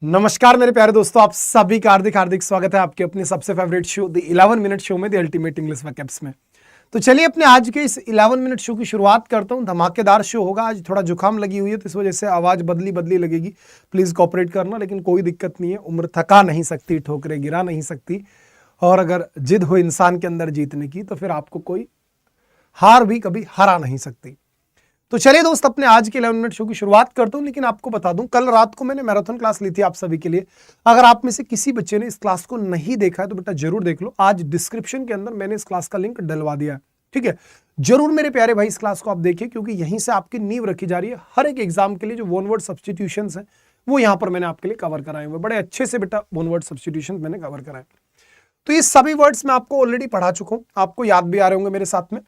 नमस्कार मेरे प्यारे दोस्तों, आप सभी का हार्दिक हार्दिक स्वागत है आपके अपने सबसे favourite show the 11 minute show में, द अल्टीमेट इंग्लिश वोकैब्स में। तो चलिए अपने आज के इस 11 मिनट शो की शुरुआत करता हूं। धमाकेदार शो होगा। आज थोड़ा जुकाम लगी हुई है तो इस वजह से आवाज बदली बदली लगेगी, प्लीज कोऑपरेट करना। लेकिन कोई दिक्कत नहीं है, उम्र थका नहीं सकती, ठोकरें गिरा नहीं सकती, और अगर जिद हो इंसान के अंदर जीतने की तो फिर आपको कोई हार भी कभी हरा नहीं सकती। तो चलिए दोस्त, अपने आज के 11 मिनट शो की शुरुआत करता हूं। लेकिन आपको बता दूं, कल रात को मैंने मैराथन क्लास ली थी आप सभी के लिए। अगर आप में से किसी बच्चे ने इस क्लास को नहीं देखा है तो बेटा जरूर देख लो। आज डिस्क्रिप्शन के अंदर मैंने इस क्लास का लिंक डलवा दिया है, ठीक है। जरूर मेरे प्यारे भाई इस क्लास को आप देखिए, क्योंकि यहीं से आपकी नींव रखी जा रही है। हर एक एग्जाम के लिए जो वन वर्ड सब्सटीट्यूशंस है वो यहाँ पर मैंने आपके लिए कवर कराए हुए, बड़े अच्छे से बेटा वन वर्ड सब्सटीट्यूशन मैंने कवर कराए। तो ये सभी वर्ड्स मैं आपको ऑलरेडी पढ़ा चुका हूं, आपको याद भी आ रहे होंगे मेरे साथ में।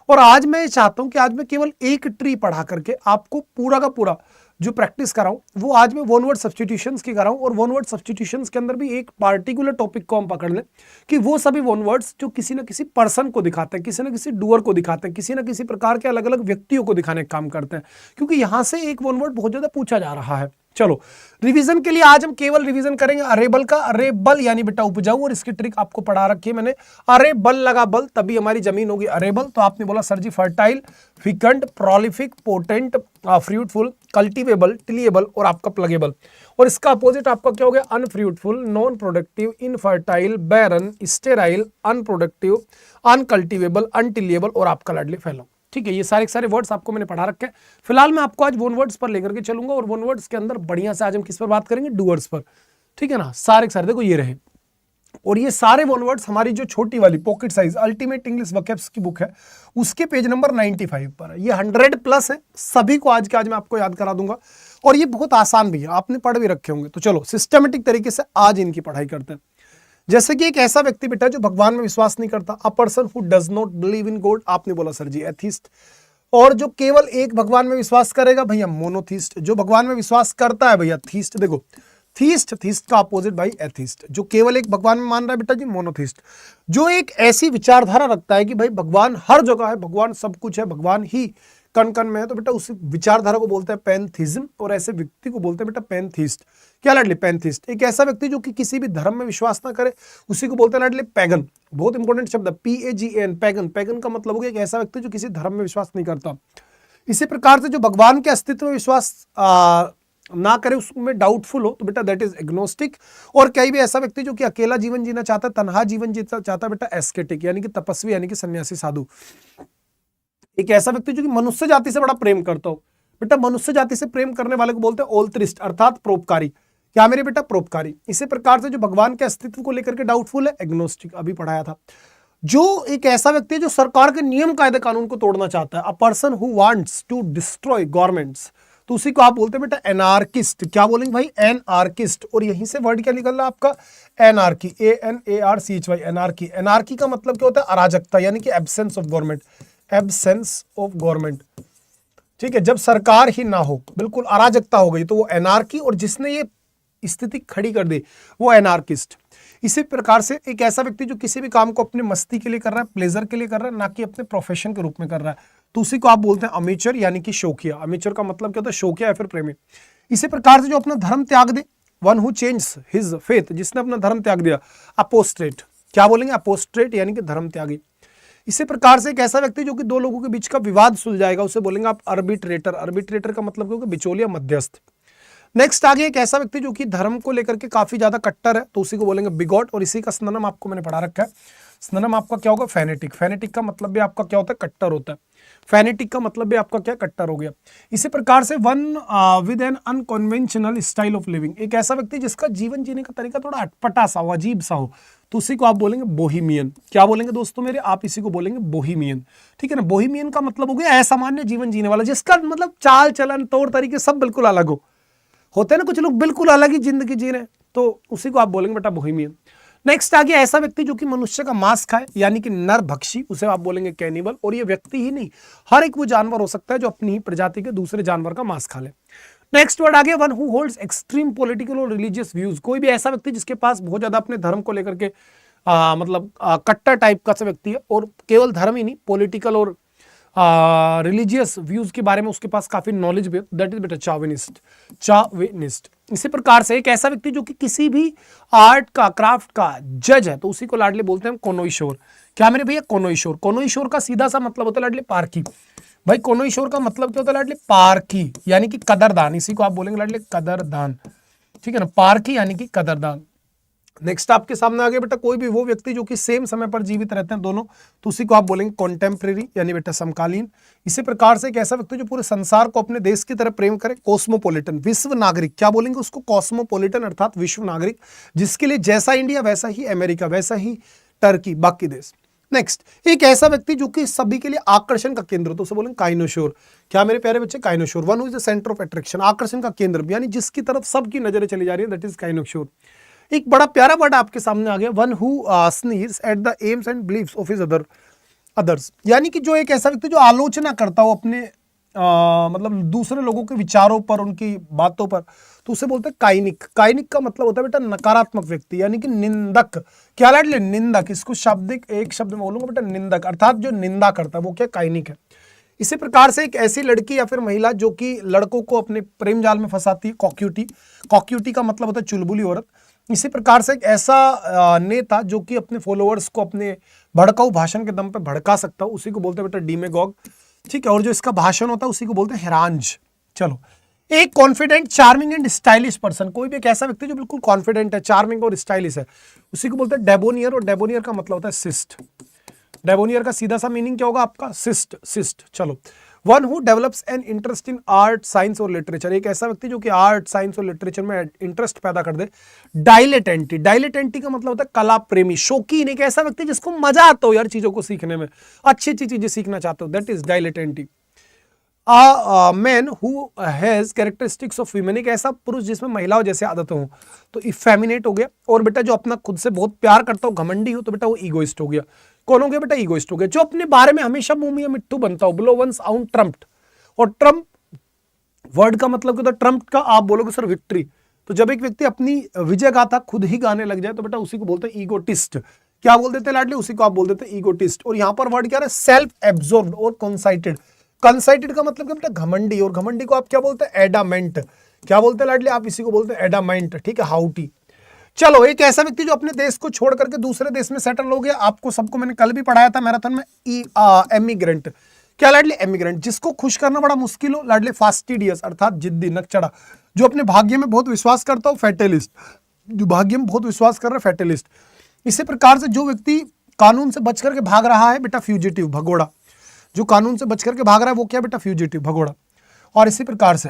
और आज मैं चाहता हूं कि आज मैं केवल एक ट्री पढ़ा करके आपको पूरा का पूरा जो प्रैक्टिस कराऊं वो आज मैं वन वर्ड सब्सटीट्यूशंस की कराऊं। और वन वर्ड सब्सटीट्यूशंस के अंदर भी एक पार्टिकुलर टॉपिक को हम पकड़ लें कि वो सभी वन वर्ड्स जो किसी ना किसी पर्सन को दिखाते हैं, किसी ना किसी डूअर को दिखाते हैं, किसी ना किसी प्रकार के अलग अलग व्यक्तियों को दिखाने का काम करते हैं। क्योंकि यहां से एक वन वर्ड बहुत ज्यादा पूछा जा रहा है। चलो रिवीजन के लिए आज हम केवल रिवीजन करेंगे अरेबल का। अरेबल यानी बेटा उपजाऊ, और इसकी ट्रिक आपको पढ़ा रखी है मैंने। अरेबल लगा बल तभी हमारी जमीन होगी अरेबल। तो आपने बोला sir ji fertile, fecund, prolific, potent, fruitful, cultivable, tillable और आपका प्लगेबल। और इसका अपोजिट आपका क्या हो गया? अनफ्रूटफुल, नॉन प्रोडक्टिव, इनफर्टाइल, बैरन, स्टेराइल, अनप्रोडक्टिव, अनकल्टीवेबल, अनटिलिएबल और आपका लाडली फेलो। ठीक है, ये सारे वर्ड्स आपको मैंने पढ़ा रखे हैं। फिलहाल मैं आपको आज वन वर्ड्स पर लेकर के चलूंगा, और वन वर्ड्स के अंदर बढ़िया से आज हम किस पर बात करेंगे? डूअर्स पर। ठीक है ना, सारे देखो ये रहे। और ये सारे वन वर्ड्स हमारी जो छोटी वाली pocket size ultimate English vocabs की बुक है उसके पेज नंबर 95 पर है। ये 100+ है, सभी को आज के आज मैं आपको याद करा दूंगा। और ये बहुत आसान भी है, आपने पढ़ भी रखे होंगे। तो चलो सिस्टमेटिक तरीके से आज इनकी पढ़ाई करते हैं। जैसे कि एक ऐसा व्यक्ति बेटा जो भगवान में विश्वास नहीं करता, अ person who does not believe in God. आपने बोला सर जी एथिस्ट। और जो केवल एक भगवान में विश्वास करेगा भैया मोनोथीस्ट। जो भगवान में विश्वास करता है भैया थीस्ट। देखो थीस्ट का अपोजिट भाई एथिस्ट। जो केवल एक भगवान में मान रहा है बेटा जी मोनोथीस्ट। जो एक ऐसी विचारधारा रखता है कि भाई भगवान हर जगह है, भगवान सब कुछ है, भगवान ही कण कण में है, तो बेटा उस विचारधारा को बोलते हैं पैंथीज्म। और ऐसे व्यक्ति को बोलते हैं बेटा पैंथीस्ट। क्या लाडली? पैंथीस्ट। एक ऐसा व्यक्ति जो कि किसी भी धर्म में विश्वास ना करे उसी को बोलते हैं लाडली पैगन। बहुत इंपॉर्टेंट शब्द है PAGAN, पैगन। पैगन का मतलब हो गया एक ऐसा व्यक्ति जो किसी धर्म में विश्वास नहीं करता। इसी प्रकार से जो भगवान के अस्तित्व में विश्वास ना करे, उसमें डाउटफुल हो, तो बेटा दैट इज एग्नोस्टिक। और कई भी ऐसा व्यक्ति जो कि अकेला जीवन जीना चाहता है, तन्हा जीवन जीना चाहता है, बेटा एस्केटिक यानी कि तपस्वी यानी कि सन्यासी साधु। एक ऐसा व्यक्ति जो कि मनुष्य जाति से बड़ा प्रेम करता हो, बेटा मनुष्य जाति से प्रेम करने वाले को बोलते हैं ऑल्ट्रिस्ट अर्थात परोपकारी। क्या मेरे बेटा? परोपकारी। इसी प्रकार से जो भगवान के अस्तित्व को लेकर के डाउटफुल है, एग्नोस्टिक, अभी पढ़ाया था। जो एक ऐसा व्यक्ति है जो सरकार के नियम कायदे कानून को तोड़ना चाहता है, a person who wants to destroy governments, तो उसी को आप बोलते हैं बेटा एनार्किस्ट। क्या बोलेंगे भाई? एनार्किस्ट। और यहीं से वर्ड क्या निकल रहा है आपका? Anarchy, ANARCHY, anarchy. एनार्की का मतलब क्या होता है? अराजकता यानी कि absence of government. Absence of government, ठीक है। जब सरकार ही ना हो, बिल्कुल अराजकता हो गई, तो वो एनार्की। और जिसने ये स्थिति खड़ी कर दी वो एनार्किस्ट। इसी प्रकार से एक ऐसा व्यक्ति जो किसी भी काम को अपने मस्ती के लिए कर रहा है, प्लेजर के लिए कर रहा है, ना कि अपने प्रोफेशन के रूप में कर रहा है, तो उसी को आप बोलते हैं अमेचर यानी कि शौकिया। अमेचर का मतलब क्या होता है? शौकिया या फिर प्रेमी। इसी प्रकार से जो अपना धर्म त्याग दे, one who change his faith, जिसने अपना धर्म त्याग दिया, अपोस्ट्रेट। क्या बोलेंगे? अपोस्ट्रेट यानी कि धर्म त्यागी। इसी प्रकार से एक ऐसा व्यक्ति जो कि दो लोगों के बीच का विवाद सुलझाएगा, उसे बोलेंगे आप आर्बिट्रेटर। आर्बिट्रेटर का मतलब क्या होगा? बिचौलिया, मध्यस्थ। नेक्स्ट आगे एक ऐसा व्यक्ति जो कि धर्म को लेकर के काफी ज्यादा कट्टर है, तो उसी को बोलेंगे बिगॉट। और इसी का सिनोनिम आपको मैंने पढ़ा रखा है। सिनोनिम आपका क्या होगा? फैनेटिक। फैनेटिक का मतलब भी आपका क्या होता है? कट्टर होता है। फैनेटिक का मतलब भी आपका क्या? कट्टर हो गया। इसी प्रकार से one with an unconventional style of living, एक ऐसा व्यक्ति जिसका जीवन जीने का तरीका थोड़ा अटपटा सा हो, अजीब सा हो, तो उसी को आप बोलेंगे बोहीमियन। क्या बोलेंगे दोस्तों मेरे? आप इसी को बोलेंगे बोहीमियन। ठीक है ना। बोहीमियन का मतलब हो गया असामान्य जीवन जीने वाला, जिसका मतलब चाल चलन तौर तरीके सब बिल्कुल अलग हो। होते हैं ना कुछ लोग बिल्कुल अलग ही जिंदगी जी रहे हैं, तो उसी को आप बोलेंगे बेटा बोहीमियन। नेक्स्ट आ गया ऐसा व्यक्ति जो कि मनुष्य का मांस खाए यानी कि नरभक्षी, उसे आप बोलेंगे कैनिबल। और ये व्यक्ति ही नहीं, हर एक वो जानवर हो सकता है जो अपनी ही प्रजाति के दूसरे जानवर का मांस खा ले। नेक्स्ट वर्ड आ गया one who holds extreme political और रिलीजियस व्यूज। कोई भी ऐसा व्यक्ति जिसके पास बहुत ज्यादा अपने धर्म को लेकर के मतलब कट्टर टाइप का व्यक्ति है, और केवल धर्म ही नहीं, पॉलिटिकल और रिलीजियस व्यूज के बारे में उसके पास काफी नॉलेज भी, दैट इज बेटा चाविनिस्ट, चाविनिस्ट। इसी प्रकार से एक ऐसा व्यक्ति जो कि किसी भी आर्ट का, क्राफ्ट का जज है, तो उसी को लाडले बोलते हैं कोनोइशोर। क्या मेरे भैया? कोनोइशोर। कोनोइशोर का सीधा सा मतलब होता है लाडले पारखी। भाई कोनोइशोर का मतलब क्या होता है लाडले? पारखी, यानी कि कदरदान। इसी को आप बोलेंगे लाडले कदरदान, ठीक है ना, पारखी यानी कि कदरदान। नेक्स्ट आपके सामने आ गया बेटा कोई भी वो व्यक्ति जो कि सेम समय पर जीवित रहते हैं दोनों, तो उसी को आप बोलेंगे कॉन्टेम्परेरी यानी बेटा समकालीन। इसी प्रकार से एक ऐसा व्यक्ति जो पूरे संसार को अपने देश की तरह प्रेम करे, कॉस्मोपॉलिटन, विश्व नागरिक। क्या बोलेंगे उसको? कॉस्मोपॉलिटन अर्थात विश्व नागरिक, जिसके लिए जैसा इंडिया वैसा ही अमेरिका, वैसा ही टर्की, बाकी देश। नेक्स्ट, एक ऐसा व्यक्ति जो कि सभी के लिए आकर्षण का केंद्र, तो उसे बोलेंगे काइनोशोर। क्या मेरे प्यारे बच्चे? Cynosure. One who is the centre of attraction, आकर्षण का केंद्र, यानी जिसकी तरफ सबकी नजरें चली जा रही है, दैट इज काइनोशोर। एक बड़ा प्यारा वर्ड आपके सामने आ गया, one who sneeze at the aims and believes of his others, यानी कि जो एक ऐसा व्यक्ति जो आलोचना करता हो अपने मतलब दूसरे लोगों के विचारों पर, उनकी बातों पर, तो उसे बोलते हैं काइनिक। काइनिक का मतलब होता है बेटा नकारात्मक व्यक्ति, यानी कि निंदक। क्या लाडले? निंदक। इसको शाब्दिक एक शब्द में बोलूंगा बेटा, निंदक, अर्थात जो निंदा करता है वो क्या? काइनिक है। इसी प्रकार से एक ऐसी लड़की या फिर महिला जो कि लड़कों को अपने प्रेम जाल में फंसाती है, कॉक्यूटी। कॉक्यूटी का मतलब होता है चुलबुली औरत। इसी प्रकार से एक ऐसा नेता जो कि अपने फॉलोअर्स को अपने भड़काऊ भाषण के दम पे भड़का सकता हो, उसी को बोलते हैं बेटा डीमेगॉग, ठीक है। और जो इसका भाषण होता है उसी को बोलते हैं हेरांज। चलो, एक confident, charming and stylish person, कोई भी एक ऐसा व्यक्ति जो बिल्कुल कॉन्फिडेंट है, चार्मिंग और स्टाइलिश है, उसी को बोलते हैं डेबोनियर। और डेबोनियर का मतलब होता है सिस्ट। डेबोनियर का सीधा सा मीनिंग क्या होगा आपका? सिस्ट, सिस्ट। चलो, one who develops an interest in art, science और लिटरेचर, एक ऐसा व्यक्ति जो कि आर्ट, साइंस और लिटरेचर में इंटरेस्ट पैदा कर दे। डायलेटेंटी, डायलेटेंटी का मतलब होता है कला प्रेमी, शौकीन, एक ऐसा व्यक्ति जिसको मजा आता हो यार चीजों को सीखने में, अच्छी अच्छी चीजें सीखना चाहते हो, that is dilettante. Man who has characteristics of women, एक ऐसा पुरुष जिसमें महिलाओं जैसे आदतें हो, तो इफेमिनेट हो गया। और बेटा जो अपना खुद से बहुत प्यार करता हो, घमंडी हो, तो बेटा वो ईगोइस्ट हो गया। कौन हो गया बेटा? ईगोइस्ट हो गया। जो अपने बारे में हमेशा मुंह में मिट्टू बनता हो, ब्लो वंस आउट ट्रम्प्ड। और ट्रम्प वर्ड का मतलब क्या होता है? ट्रम्प का आप बोलोगे सर विक्ट्री। तो जब एक व्यक्ति अपनी विजय गाथा खुद ही गाने लग जाए, तो बेटा उसी को बोलते हैं ईगोटिस्ट। क्या बोल देते हैं लाडली? उसी को आप बोल देते हैं ईगोटिस्ट। और यहां पर वर्ड क्या है? सेल्फ एब्जॉर्ब्ड और कॉन्साइटेड। कंसाइटेड का मतलब क्या बेटा? घमंडी। और घमंडी को आप क्या बोलते हैं? एडामेंट। क्या बोलते हैं लाडली? आप इसी को बोलते हैं एडामेंट, ठीक है, हाउटी। चलो, एक ऐसा व्यक्ति जो अपने देश को छोड़ करके दूसरे देश में सेटल हो गया, आपको सबको मैंने कल भी पढ़ाया था मैराथन में, एमिग्रेंट। क्या लाडले? एमिग्रेंट। जिसको खुश करना बड़ा मुश्किल हो, लाडले फास्टिडियस, अर्थात जिद्दी, नकचड़ा। जो अपने भाग्य में बहुत विश्वास करता हो, फैटेलिस्ट। जो भाग्य में बहुत विश्वास कर रहा है, फैटेलिस्ट। इसी प्रकार से जो व्यक्ति कानून से बच करके भाग रहा है बेटा, फ्यूजिटिव, भगोड़ा। जो कानून से बच करके भाग रहा है वो क्या बेटा? फ्यूजिटिव, भगोड़ा। और इसी प्रकार से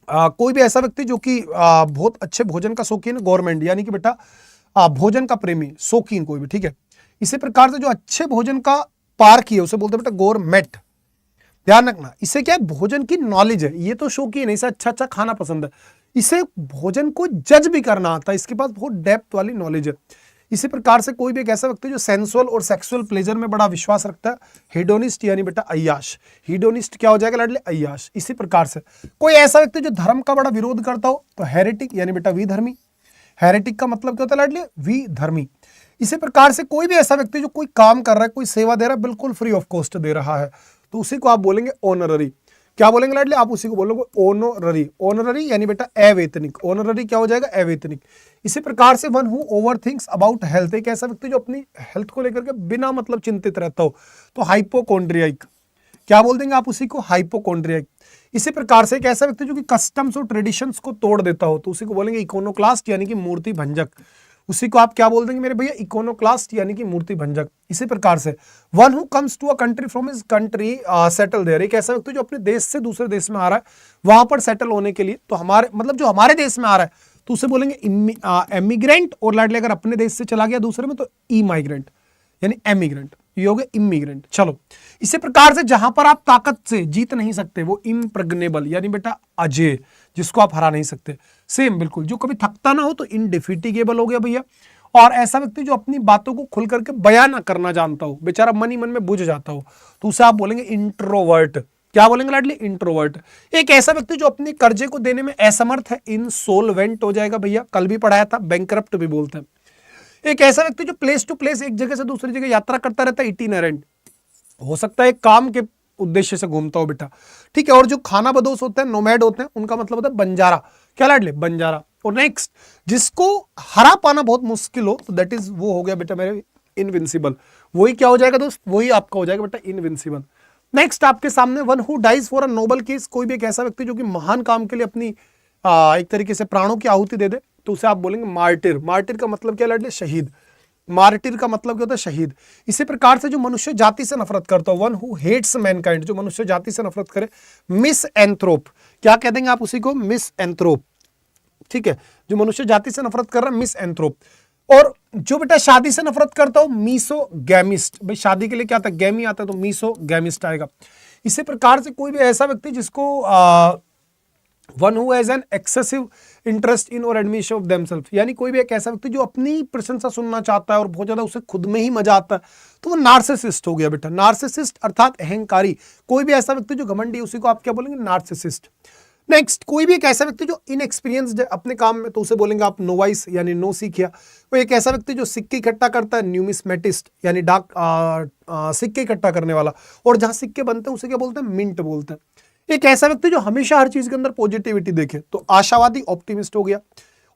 कोई भी ऐसा व्यक्ति जो कि बहुत अच्छे भोजन का शौकीन है, गवर्नमेंट, यानी कि बेटा भोजन का प्रेमी, शौकीन कोई भी, ठीक है। इसी प्रकार से जो अच्छे भोजन का पारखी है उसे बोलते हैं बेटा गौरमेट। ध्यान रखना, इसे क्या है? भोजन की नॉलेज है, ये तो शौकीन है, इसे अच्छा अच्छा खाना पसंद है, इसे भोजन को जज भी करना आता है, इसके पास बहुत डेप्थ वाली नॉलेज है। इसी प्रकार से कोई भी एक ऐसा व्यक्ति जो सेंसुअल और सेक्सुअल प्लेजर में बड़ा विश्वास रखता है, हेडोनिस्ट यानी बेटा अय्याश। हेडोनिस्ट क्या हो जाएगा लाडले? अय्याश। इसी प्रकार से कोई ऐसा व्यक्ति जो धर्म का बड़ा विरोध करता हो, तो हेरेटिक यानी बेटा विधर्मी। हेरेटिक का मतलब क्या होता है लाडले? विधर्मी। इसी प्रकार से कोई भी ऐसा व्यक्ति जो कोई काम कर रहा है, कोई सेवा दे रहा है, बिल्कुल फ्री ऑफ कॉस्ट दे रहा है, तो उसी को आप बोलेंगे ऑनररी। क्या बोलेंगे लाडले? आप उसी को बोलोगे ऑनररी। ऑनररी यानी बेटा अवैतनिक। ऑनररी क्या हो जाएगा? अवैतनिक। इसी प्रकार से one who over thinks about health, एक ऐसा व्यक्ति जो अपनी हेल्थ को लेकर के बिना मतलब चिंतित रहता हो, तो हाइपोकॉन्ड्रियाइक। क्या बोल देंगे आप उसी को? हाइपोकॉन्ड्रियाइक। इसी प्रकार से एक ऐसा व्यक्ति जो कि कस्टम्स और ट्रेडिशंस को तोड़ देता हो, तो उसी को बोलेंगे इकोनोक्लास्ट यानी कि मूर्ति भंजक। उसी को आप क्या बोल देंगे मेरे भैया? इकोनोक्लास्ट यानी कि मूर्ति भंजक। इसी प्रकार से one who comes to a country from his country settle there, एक ऐसा व्यक्ति जो अपने देश से दूसरे देश में आ रहा है, वहां पर सेटल होने के लिए, तो हमारे मतलब जो हमारे देश में आ रहा है, तो उसे बोलेंगे एमिग्रेंट। और लाडले अगर अपने देश से चला गया दूसरे में, तो ई माइग्रेंट यानी एमिग्रेंट, ये हो गया इमिग्रेंट। चलो, इसी प्रकार से जहां पर आप ताकत से जीत नहीं सकते, वो इम्प्रग्नेबल यानी बेटा अजय, जिसको आप हरा नहीं सकते। सेम बिल्कुल, जो कभी थकता ना हो, तो इनडिफिटिगेबल हो गया भैया। और ऐसा व्यक्ति जो अपनी बातों को खुल करके बयान ना करना जानता हो, बेचारा मन ही मन में बुझ जाता हो, तो उसे आप बोलेंगे इंट्रोवर्ट। क्या बोलेंगे लाडली? इंट्रोवर्ट। एक ऐसा व्यक्ति जो अपने कर्जे को देने में असमर्थ है, इंसोल्वेंट हो जाएगा भैया, कल भी पढ़ाया था, बैंकरप्ट भी बोलते हैं। एक ऐसा व्यक्ति जो प्लेस टू प्लेस, एक जगह से दूसरी जगह यात्रा करता रहता है, इटिनरेंट। हो सकता है काम के उद्देश्य से घूमता हो बेटा, ठीक है। और जो खाना बदोश होते हैं, नोमैड होते हैं, उनका मतलब होता है बंजारा। क्या लाडले? बंजारा। और नेक्स्ट, जिसको हरा पाना बहुत मुश्किल हो, तो दैट इज वो हो गया बेटा मेरे इनविंसिबल। वही क्या हो जाएगा दोस्त? वही आपका हो जाएगा बेटा इनविंसिबल। नेक्स्ट आपके सामने, one who dies for a noble cause, कोई भी एक ऐसा व्यक्ति जो कि महान काम के लिए अपनी एक तरीके से प्राणों की आहुति दे दे, तो उसे आप बोलेंगे मार्टिर। मार्टिर का मतलब क्या लाडले? शहीद। मार्टिर का मतलब क्या होता है? शहीद। इसी प्रकार से जो मनुष्य जाति से नफरत करता हो, वन हु हेट्स मैनकाइंड, जो मनुष्य जाति से नफरत करे, मिस एंथ्रोप। क्या कह देंगे आप उसी को? मिस एंथ्रोप, ठीक है। जो मनुष्य जाति से नफरत कर रहा है, मिस एंथ्रोप। और जो बेटा शादी से नफरत करता हो, मीसोगैमिस्ट। भाई शादी के लिए क्या आता है? गैमी आता है, तो मीसोगैमिस्ट आएगा। इसी प्रकार से कोई भी ऐसा व्यक्ति जिसको one who has an excessive interest in और एडमिशन ऑफ देमसेल्फ, यानी कोई भी एक ऐसा व्यक्ति जो अपनी प्रशंसा सुनना चाहता है और बहुत ज्यादा उसे खुद में ही मजा आता है, तो वो नार्सिसिस्ट हो गया बेटा। नार्सिसिस्ट अर्थात अहंकारी। कोई भी ऐसा व्यक्ति जो घमंडी, उसी को आप क्या बोलेंगे? नार्सिसिस्ट। नेक्स्ट, कोई भी एक ऐसा व्यक्ति जो इनएक्सपीरियंस्ड है अपने काम में, तो उसे बोलेंगे आप नोवाइस, यानी नो सीखिया। कोई एक ऐसा व्यक्ति जो सिक्के इकट्ठा करता है, न्यूमिस्मेटिस्ट, यानी सिक्के इकट्ठा करने वाला। और जहां सिक्के बनते हैं उसे क्या बोलते हैं? मिंट बोलते हैं। एक ऐसा व्यक्ति जो हमेशा हर चीज के अंदर पॉजिटिविटी देखे, तो आशावादी, ऑप्टिमिस्ट हो गया।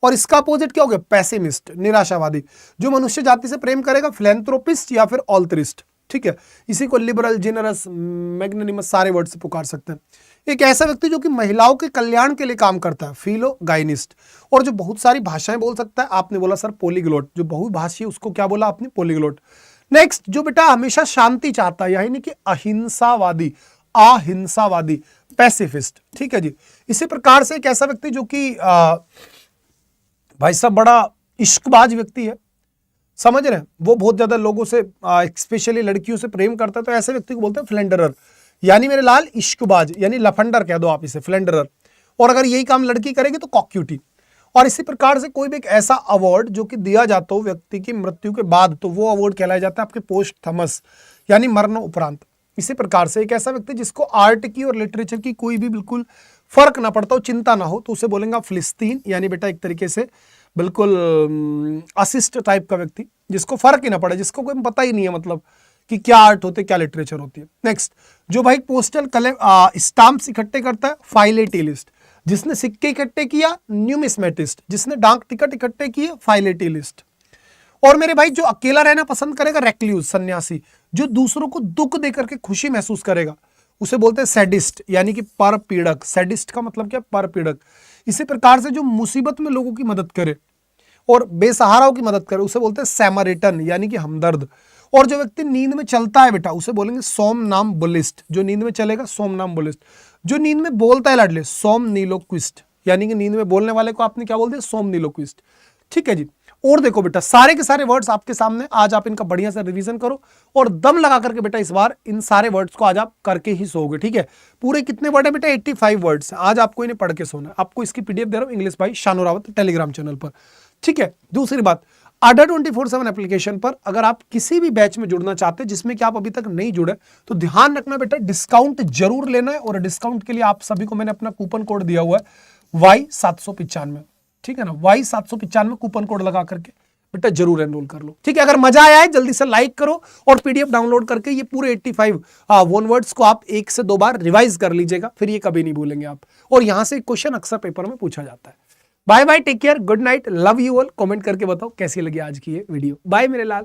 और इसका अपोजिट क्या हो गया? पेसिमिस्ट, निराशावादी। जो मनुष्य जाति से प्रेम करेगा, फिलैंथ्रोपिस्ट या फिर ऑल्ट्रिस्ट, ठीक है। इसी को लिबरल, जेनरस, मैग्नेनिमस सारे वर्ड से पुकार सकते हैं। एक ऐसा व्यक्ति जो कि महिलाओं के कल्याण के लिए काम करता है, फिलोगाइनिस्ट। और जो बहुत सारी भाषाएं बोल सकता है, आपने बोला सर पॉलीग्लोट। जो बहुभाषी, उसको क्या बोला आपने? पॉलीग्लोट। नेक्स्ट, जो बेटा हमेशा शांति चाहता है, यानी कि अहिंसावादी, अहिंसावादी, पैसिफिस्ट, ठीक है जी। इसी प्रकार से एक ऐसा व्यक्ति जो कि भाई साहब बड़ा इश्कबाज व्यक्ति है, समझ रहे हैं, वो बहुत ज्यादा लोगों से स्पेशली लड़कियों से प्रेम करता है, तो ऐसे व्यक्ति को बोलते हैं फ्लेंडरर, यानी मेरे लाल इश्कबाज, यानी लफंडर कह दो आप इसे, फ्लेंडरर। और अगर यही काम लड़की करेगी तो कॉक्यूटी। और इसी प्रकार से कोई भी एक ऐसा अवार्ड जो कि दिया जाता हो व्यक्ति की मृत्यु के बाद, तो वो अवार्ड कहलाया जाता है आपके पोस्ट थमस, यानी मरण उपरांत। इसी प्रकार से एक ऐसा व्यक्ति जिसको आर्ट की और लिटरेचर की कोई भी बिल्कुल फर्क ना पड़ता हो, चिंता ना हो, तो उसे बोलेंगे फिलिस्तीन, यानी बेटा एक तरीके से बिल्कुल असिस्ट टाइप का व्यक्ति, जिसको फर्क ही ना पड़े, जिसको कोई पता ही नहीं है मतलब कि क्या आर्ट होती है, क्या लिटरेचर होती है। नेक्स्ट, जो भाई पोस्टल स्टाम्प्स इकट्ठे करता है, फाइलेटिलिस्ट। जिसने सिक्के इकट्ठे किया, न्यूमिस्मेटिस्ट। जिसने डाक टिकट इकट्ठे किए, फाइलेटिलिस्ट। और मेरे भाई जो अकेला रहना पसंद करेगा, रेक्ल्यूज, सन्यासी। जो दूसरों को दुख देकर के खुशी महसूस करेगा, उसे बोलते हैं सैडिस्ट, यानी कि पर पीड़क। सैडिस्ट का मतलब क्या? पर पीड़क। इसी प्रकार से जो मुसीबत में लोगों की मदद करे और बेसहाराओं की मदद करे, उसे बोलते हैं सैमरिटन, यानी कि हमदर्द। और जो व्यक्ति नींद में चलता है बेटा, उसे बोलेंगे सोमनाम्बुलिस्ट। जो नींद में चलेगा, सोमनाम्बुलिस्ट। जो नींद में बोलता है लाडले, सोमनीलोक्विस्ट, यानी कि नींद में बोलने वाले को आपने क्या बोल दिया? सोमनीलोक्विस्ट, ठीक है जी। और देखो बेटा, सारे के सारे वर्ड्स आपके सामने, आज आप इनका बढ़िया से रिवीजन करो और दम लगा करके बेटा इस बार इन सारे वर्ड्स को आज आप करके ही सोओगे, ठीक है। पूरे कितने वर्ड है बेटा? 85 वर्ड्स। आज आपको इन्हें पढ़ के सोना है। आपको इसकी पीडीएफ दे रहा हूं इंग्लिश भाई शानू रावत टेलीग्राम चैनल पर, ठीक है। दूसरी बात, अडा 24/7 एप्लीकेशन पर अगर आप किसी भी बैच में जुड़ना चाहते हैं जिसमें कि आप अभी तक नहीं जुड़े, तो ध्यान रखना बेटा, डिस्काउंट जरूर लेना है। और डिस्काउंट के लिए आप सभी को मैंने अपना कूपन कोड दिया हुआ है Y795, ठीक है ना। Y795 कूपन कोड लगा करके बेटा जरूर एनरोल कर लो, ठीक है। अगर मजा आया है जल्दी से लाइक करो और पीडीएफ डाउनलोड करके ये पूरे 85 वन वर्ड्स को आप 1 से 2 बार रिवाइज कर लीजिएगा, फिर ये कभी नहीं भूलेंगे आप। और यहां से क्वेश्चन अक्सर पेपर में पूछा जाता है। Bye bye, take care, good night, love you all. Comment करके बताओ कैसी लगी आज की ये वीडियो। बाय मेरे लाल।